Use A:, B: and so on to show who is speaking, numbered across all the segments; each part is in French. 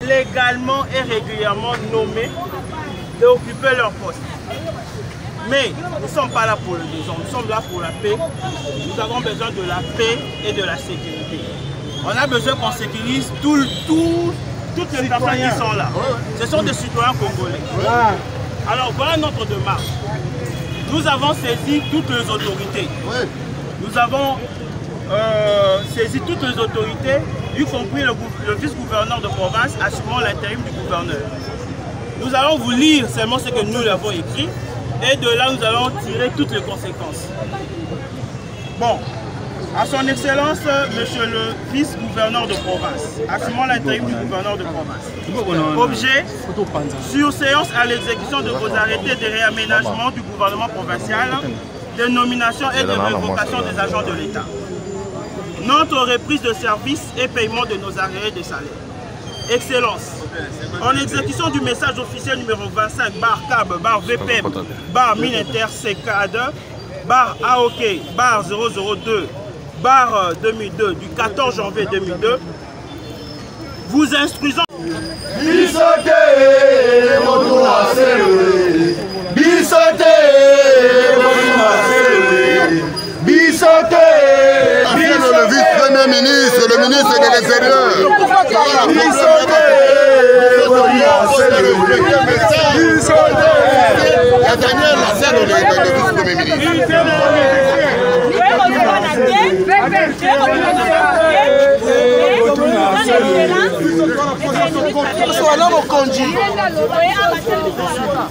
A: Légalement et régulièrement nommés d'occuper leur poste. Mais nous ne sommes pas là pour le désordre, nous sommes là pour la paix. Nous avons besoin de la paix et de la sécurité. On a besoin qu'on sécurise toutes les personnes qui sont là. Ce sont des citoyens congolais. Alors voilà notre démarche. Nous avons saisi toutes les autorités. Nous avons saisi toutes les autorités, y compris le vice-gouverneur de province, assumant l'intérim du gouverneur. Nous allons vous lire seulement ce que nous l'avons écrit et de là nous allons tirer toutes les conséquences. Bon, à son excellence, monsieur le vice-gouverneur de province, assumant l'intérim du gouverneur de province. Objet, sur séance à l'exécution de vos arrêtés de réaménagement du gouvernement provincial, de nomination et de révocation des agents de l'État. Notre reprise de service et paiement de nos arrêts de salaire. Excellence, en exécution du message officiel numéro 25, bar CAB, bar VPM, bar Mininter CK2, bar AOK, bar 002, bar 2002, du 14 janvier 2002, vous instruisons...
B: Le vice-premier ministre, le ministre de l'Intérieur. La dernière, la scène de vice-premier ministre.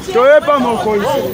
C: Tu n'es pas mon conduit.